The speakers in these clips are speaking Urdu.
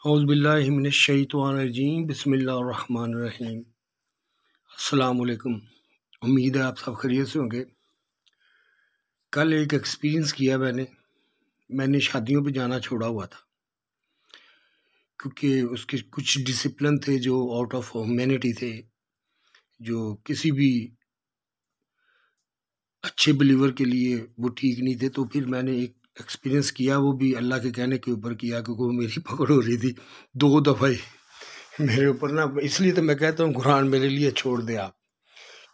اعوذ باللہ من الشیطان الرجیم، بسم اللہ الرحمن الرحیم۔ السلام علیکم، امید ہے آپ سب خیریت سے ہوں گے۔ کل ایک ایکسپیرینس کیا میں نے شادیوں پہ جانا چھوڑا ہوا تھا، کیونکہ اس کے کچھ ڈسپلن تھے جو آؤٹ آف ہیومینٹی تھے، جو کسی بھی اچھے بلیور کے لیے وہ ٹھیک نہیں تھے۔ تو پھر میں نے ایک ایکسپیرینس کیا، وہ بھی اللہ کے کہنے کے اوپر کیا، کیونکہ وہ میری پکڑ ہو رہی تھی 2 دفعہ ہی میرے اوپر نا۔ اس لیے تو میں کہتا ہوں قرآن میرے لیے چھوڑ دے آپ،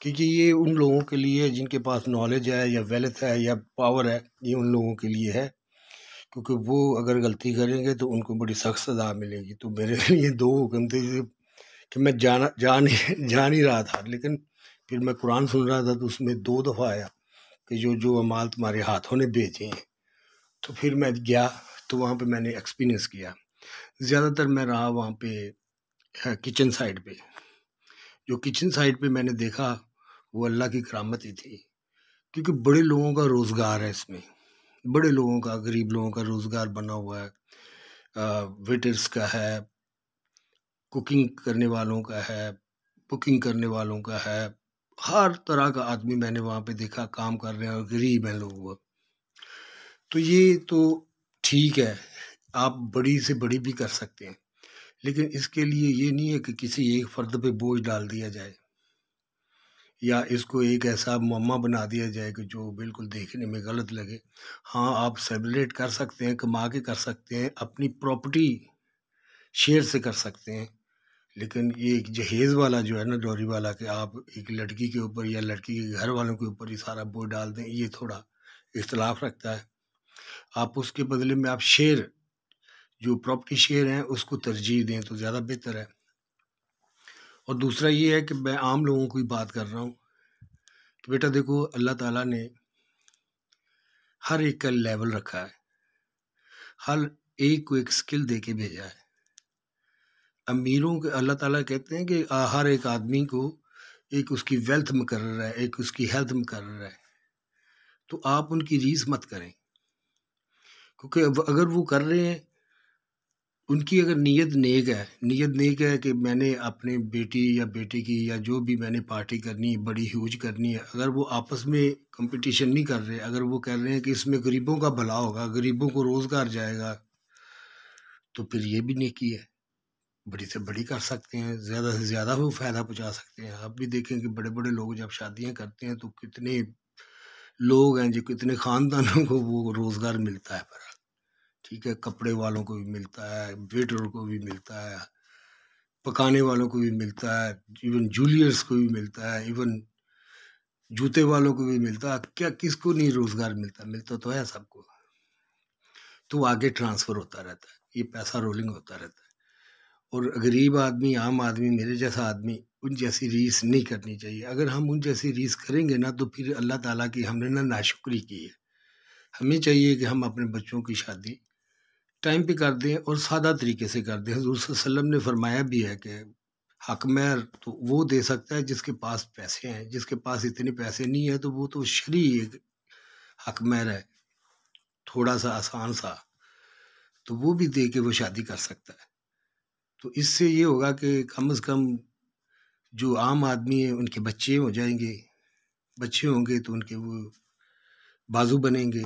کیونکہ یہ ان لوگوں کے لیے جن کے پاس نالج ہے یا ویلتھ ہے یا پاور ہے، یہ ان لوگوں کے لیے ہے، کیونکہ وہ اگر غلطی کریں گے تو ان کو بڑی سخت سزا ملے گی۔ تو میرے لیے 2 حکم تھے کہ میں جا نہیں رہا تھا، لیکن پھر میں قرآن سن رہا تھا تو اس میں 2 دفعہ آیا کہ جو اعمال تمہارے ہاتھوں نے بھیجے ہیں۔ تو پھر میں گیا تو وہاں پہ میں نے ایکسپیرینس کیا۔ زیادہ تر میں رہا وہاں پہ کچن سائڈ پہ۔ جو کچن سائڈ پہ میں نے دیکھا وہ اللہ کی کرامت ہی تھی، کیونکہ بڑے لوگوں کا روزگار ہے اس میں، بڑے لوگوں کا، غریب لوگوں کا روزگار بنا ہوا ہے، ویٹرز کا ہے، کوکنگ کرنے والوں کا ہے، بکنگ کرنے والوں کا ہے، ہر طرح کا آدمی میں نے وہاں پہ دیکھا کام کر رہے ہیں، اور غریب ہیں لوگ وہ۔ تو یہ تو ٹھیک ہے، آپ بڑی سے بڑی بھی کر سکتے ہیں، لیکن اس کے لیے یہ نہیں ہے کہ کسی ایک فرد پہ بوجھ ڈال دیا جائے، یا اس کو ایک ایسا معمہ بنا دیا جائے کہ جو بالکل دیکھنے میں غلط لگے۔ ہاں، آپ سیلیبریٹ کر سکتے ہیں، کما کے کر سکتے ہیں، اپنی پراپرٹی شیئر سے کر سکتے ہیں، لیکن یہ ایک جہیز والا جو ہے نا، ڈوری والا، کہ آپ ایک لڑکی کے اوپر یا لڑکی کے گھر والوں کے اوپر یہ سارا بوجھ ڈال دیں، یہ تھوڑا اختلاف رکھتا ہے۔ آپ اس کے بدلے میں آپ شیئر، جو پراپرٹی شیئر ہیں، اس کو ترجیح دیں تو زیادہ بہتر ہے۔ اور دوسرا یہ ہے کہ میں عام لوگوں کو ہی بات کر رہا ہوں کہ بیٹا دیکھو، اللہ تعالیٰ نے ہر ایک کا لیول رکھا ہے، ہر ایک کو ایک سکل دے کے بھیجا ہے۔ امیروں کے اللہ تعالیٰ کہتے ہیں کہ ہر ایک آدمی کو ایک اس کی ویلتھ مقرر ہے، ایک اس کی ہیلتھ مقرر ہے، تو آپ ان کی ریس مت کریں، کیونکہ اگر وہ کر رہے ہیں، ان کی اگر نیت نیک ہے کہ میں نے اپنے بیٹی یا بیٹے کی یا جو بھی میں نے پارٹی کرنی ہے، بڑی ہیوج کرنی ہے، اگر وہ آپس میں کمپٹیشن نہیں کر رہے، اگر وہ کہہ رہے ہیں کہ اس میں غریبوں کا بھلا ہوگا، غریبوں کو روزگار جائے گا، تو پھر یہ بھی نیکی ہے، بڑی سے بڑی کر سکتے ہیں، زیادہ سے زیادہ وہ فائدہ پہنچا سکتے ہیں۔ آپ بھی دیکھیں کہ بڑے بڑے لوگ جب شادیاں کرتے ہیں تو کتنے لوگ ہیں، جو کتنے خاندانوں کو وہ روزگار ملتا ہے، پر ٹھیک ہے، کپڑے والوں کو بھی ملتا ہے، ویٹر کو بھی ملتا ہے، پکانے والوں کو بھی ملتا ہے، ایون جولیئرس کو بھی ملتا ہے، ایون جوتے والوں کو بھی ملتا ہے۔ کیا کس کو نہیں روزگار ملتا تو ہے سب کو، تو آگے ٹرانسفر ہوتا رہتا ہے، یہ پیسہ رولنگ ہوتا رہتا ہے۔ اور غریب آدمی، عام آدمی، میرے جیسا آدمی، ان جیسی ریس نہیں کرنی چاہیے۔ اگر ہم ان جیسی ریس کریں گے نا، تو پھر اللہ تعالیٰ کی ہم نے ناشکری کی ہے۔ ہمیں چاہیے کہ ہم اپنے بچوں کی شادی ٹائم پہ کر دیں اور سادہ طریقے سے کر دیں۔ حضور صلی اللہ علیہ وسلم نے فرمایا بھی ہے کہ حق مہر تو وہ دے سکتا ہے جس کے پاس پیسے ہیں، جس کے پاس اتنے پیسے نہیں ہے تو وہ تو شرعی ایک حق مہر ہے، تھوڑا سا آسان سا، تو وہ بھی دے کے وہ شادی کر سکتا ہے۔ تو اس سے یہ ہوگا کہ کم از کم جو عام آدمی ہیں ان کے بچے ہو جائیں گے، بچے ہوں گے تو ان کے وہ بازو بنیں گے،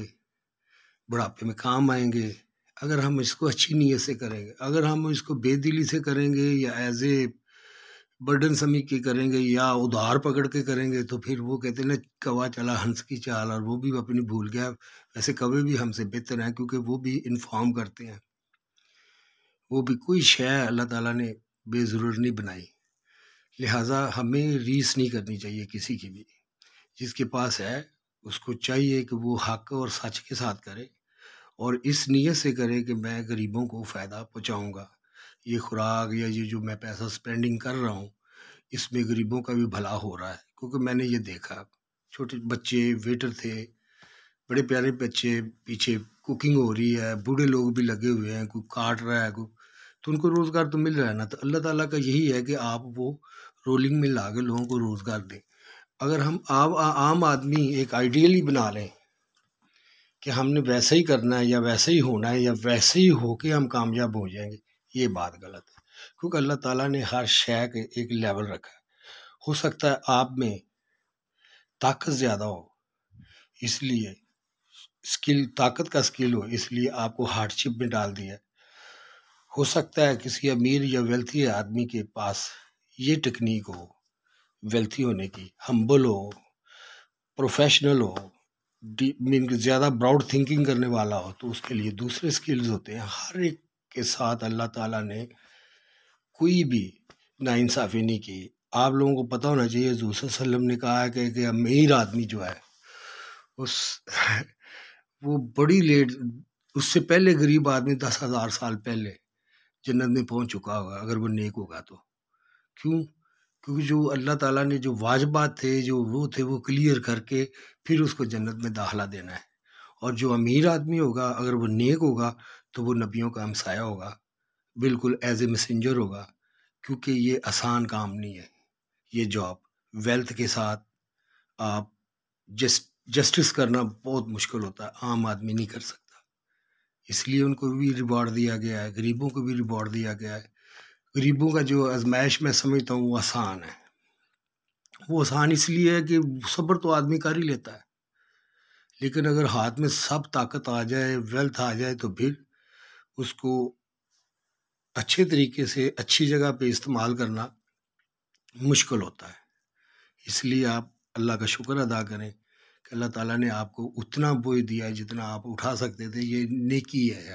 بڑھاپے میں کام آئیں گے۔ اگر ہم اس کو اچھی نیت سے کریں گے، اگر ہم اس کو بے دلی سے کریں گے، یا ایز اے برڈن سمجھ کے کریں گے، یا ادھار پکڑ کے کریں گے، تو پھر وہ کہتے ہیں نا، کوا چلا ہنس کی چال، اور وہ بھی اپنی بھول گیا۔ ویسے کوے بھی ہم سے بہتر ہیں، کیونکہ وہ بھی انفارم کرتے ہیں، وہ بھی کوئی شے اللہ تعالیٰ نے بے ضرور نہیں بنائی۔ لہٰذا ہمیں ریس نہیں کرنی چاہیے کسی کی بھی۔ جس کے پاس ہے اس کو چاہیے کہ وہ حق اور سچ کے ساتھ کرے، اور اس نیت سے کرے کہ میں غریبوں کو فائدہ پہنچاؤں گا، یہ خوراک یا یہ جو میں پیسہ سپینڈنگ کر رہا ہوں، اس میں غریبوں کا بھی بھلا ہو رہا ہے۔ کیونکہ میں نے یہ دیکھا، چھوٹے بچے ویٹر تھے، بڑے پیارے بچے، پیچھے کوکنگ ہو رہی ہے، بوڑھے لوگ بھی لگے ہوئے ہیں، کوئی کاٹ رہا ہے، تو ان کو روزگار تو مل رہا ہے نا۔ تو اللہ تعالیٰ کا یہی ہے کہ آپ وہ رولنگ میں لا کے لوگوں کو روزگار دیں۔ اگر ہم عام آدمی ایک آئیڈیل ہی بنا لیں کہ ہم نے ویسا ہی کرنا ہے، یا ویسا ہی ہونا ہے، یا ویسے ہی ہو کے ہم کامیاب ہو جائیں گے، یہ بات غلط ہے، کیونکہ اللہ تعالیٰ نے ہر شے کے ایک لیول رکھا ہے۔ ہو سکتا ہے آپ میں طاقت زیادہ ہو، اس لیے طاقت کا اسکل ہو، اس لیے آپ کو ہارڈ شپ میں ڈال دیا۔ ہو سکتا ہے کسی امیر یا ویلتھی آدمی کے پاس یہ ٹیکنیک ہو ویلتھی ہونے کی، ہمبل ہو، پروفیشنل ہو، زیادہ براؤڈ تھنکنگ کرنے والا ہو، تو اس کے لیے دوسرے اسکلز ہوتے ہیں۔ ہر ایک کے ساتھ اللہ تعالیٰ نے کوئی بھی ناانصافی نہیں کی۔ آپ لوگوں کو پتہ ہونا چاہیے، حضور صلی اللہ علیہ وسلم نے کہا ہے کہ امیر آدمی جو ہے وہ بڑی لیٹ، اس سے پہلے غریب آدمی 10,000 سال پہلے جنت میں پہنچ چکا ہوگا اگر وہ نیک ہوگا تو۔ کیوں؟ کیونکہ جو اللہ تعالیٰ نے جو واجبات تھے، جو وہ تھے، وہ کلیئر کر کے پھر اس کو جنت میں داخلہ دینا ہے۔ اور جو امیر آدمی ہوگا اگر وہ نیک ہوگا تو وہ نبیوں کا ہمسایہ ہوگا، بالکل ایز اے میسنجر ہوگا، کیونکہ یہ آسان کام نہیں ہے۔ یہ جاب ویلتھ کے ساتھ آپ جسٹس کرنا بہت مشکل ہوتا ہے، عام آدمی نہیں کر سکتا۔ اس لیے ان کو بھی ریوارڈ دیا گیا ہے، غریبوں کو بھی ریوارڈ دیا گیا ہے۔ غریبوں کا جو آزمائش میں سمجھتا ہوں وہ آسان ہے۔ وہ آسان اس لیے ہے کہ صبر تو آدمی کر ہی لیتا ہے، لیکن اگر ہاتھ میں سب طاقت آ جائے، ویلتھ آ جائے، تو پھر اس کو اچھے طریقے سے اچھی جگہ پہ استعمال کرنا مشکل ہوتا ہے۔ اس لیے آپ اللہ کا شکر ادا کریں کہ اللہ تعالیٰ نے آپ کو اتنا بوجھ دیا ہے جتنا آپ اٹھا سکتے تھے۔ یہ نیکی ہے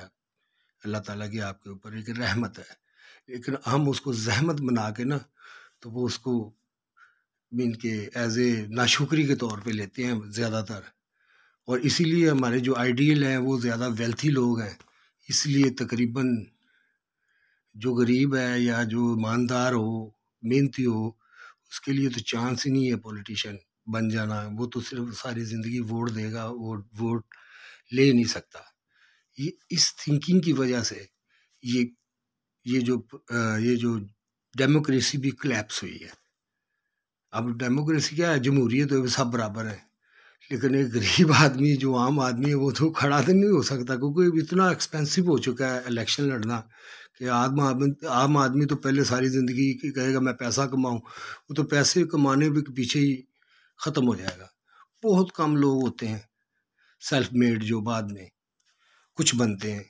اللہ تعالیٰ کی آپ کے اوپر ایک رحمت ہے، لیکن ہم اس کو زحمت بنا کے نا، تو وہ اس کو کے ایز اے ناشکری کے طور پہ لیتے ہیں زیادہ تر۔ اور اسی لیے ہمارے جو آئیڈیل ہیں وہ زیادہ ویلتھی لوگ ہیں، اس لیے تقریباً جو غریب ہے یا جو ایماندار ہو، محنتی ہو، اس کے لیے تو چانس ہی نہیں ہے پولیٹیشین بن جانا۔ وہ تو صرف ساری زندگی ووٹ دے گا، ووٹ لے نہیں سکتا۔ یہ اس تھنکنگ کی وجہ سے یہ جو ڈیموکریسی بھی کلیپس ہوئی ہے۔ اب ڈیموکریسی کیا ہے؟ جمہوریت ہے، سب برابر ہے، لیکن ایک غریب آدمی جو عام آدمی ہے وہ تو کھڑا تو نہیں ہو سکتا، کیونکہ اتنا ایکسپینسو ہو چکا ہے الیکشن لڑنا کہ عام آدمی تو پہلے ساری زندگی کہے گا میں پیسہ کماؤں، وہ تو پیسے کمانے کے پیچھے ہی ختم ہو جائے گا۔ بہت کم لوگ ہوتے ہیں سیلف میڈ جو بعد میں کچھ بنتے ہیں،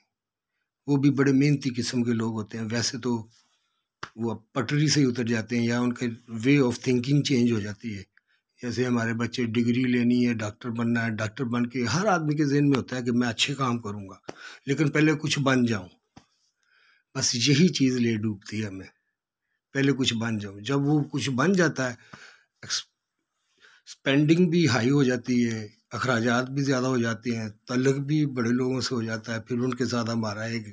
وہ بھی بڑے محنتی قسم کے لوگ ہوتے ہیں۔ ویسے تو وہ پٹری سے ہی اتر جاتے ہیں، یا ان کے وے آف تھنکنگ چینج ہو جاتی ہے۔ جیسے ہمارے بچے ڈگری لینی ہے، ڈاکٹر بننا ہے، ڈاکٹر بن کے ہر آدمی کے ذہن میں ہوتا ہے کہ میں اچھے کام کروں گا، لیکن پہلے کچھ بن جاؤں۔ بس یہی چیز لے ڈوبتی ہے ہمیں، پہلے کچھ بن جاؤں۔ جب وہ کچھ بن جاتا ہے، اسپینڈنگ بھی ہائی ہو جاتی ہے، اخراجات بھی زیادہ ہو جاتے ہیں، تعلق بھی بڑے لوگوں سے ہو جاتا ہے، پھر ان کے ساتھ ہمارا ایک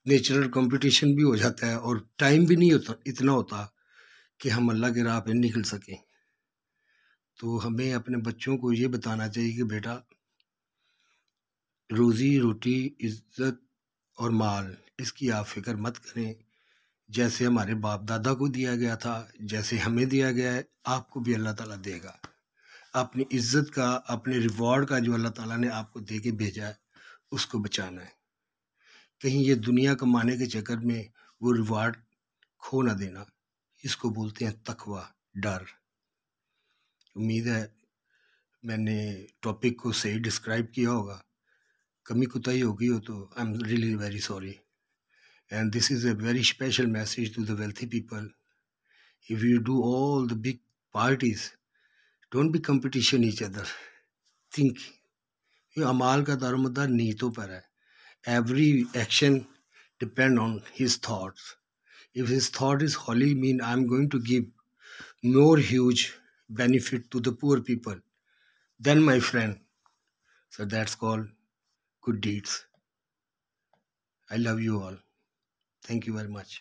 نیچرل کمپٹیشن بھی ہو جاتا ہے، اور ٹائم بھی نہیں اتنا ہوتا کہ ہم اللہ کے راہ پہ نکل سکیں۔ تو ہمیں اپنے بچوں کو یہ بتانا چاہیے کہ بیٹا، روزی روٹی، عزت اور مال، اس کی آپ فکر مت کریں۔ جیسے ہمارے باپ دادا کو دیا گیا تھا، جیسے ہمیں دیا گیا ہے، آپ کو بھی اللہ تعالیٰ دے گا۔ اپنی عزت کا، اپنے ریوارڈ کا جو اللہ تعالیٰ نے آپ کو دے کے بھیجا ہے، اس کو بچانا ہے۔ کہیں یہ دنیا کمانے کے چکر میں وہ ریوارڈ کھو نہ دینا۔ اس کو بولتے ہیں تقویٰ، ڈر۔ امید ہے میں نے ٹاپک کو صحیح ڈسکرائب کیا ہوگا۔ کمی کوتاہی ہوگی ہو تو I am really very sorry, and this is a very special message to the wealthy people. If you do all the big parties, don't be competition each other. Think. یہ اعمال کا دارومدار نیتوں پر ہے۔ Every action depend on his thoughts. If his thought is holy, mean I'm going to give more huge benefit to the poor people, then my friend, so that's called good deeds. I love you all. Thank you very much.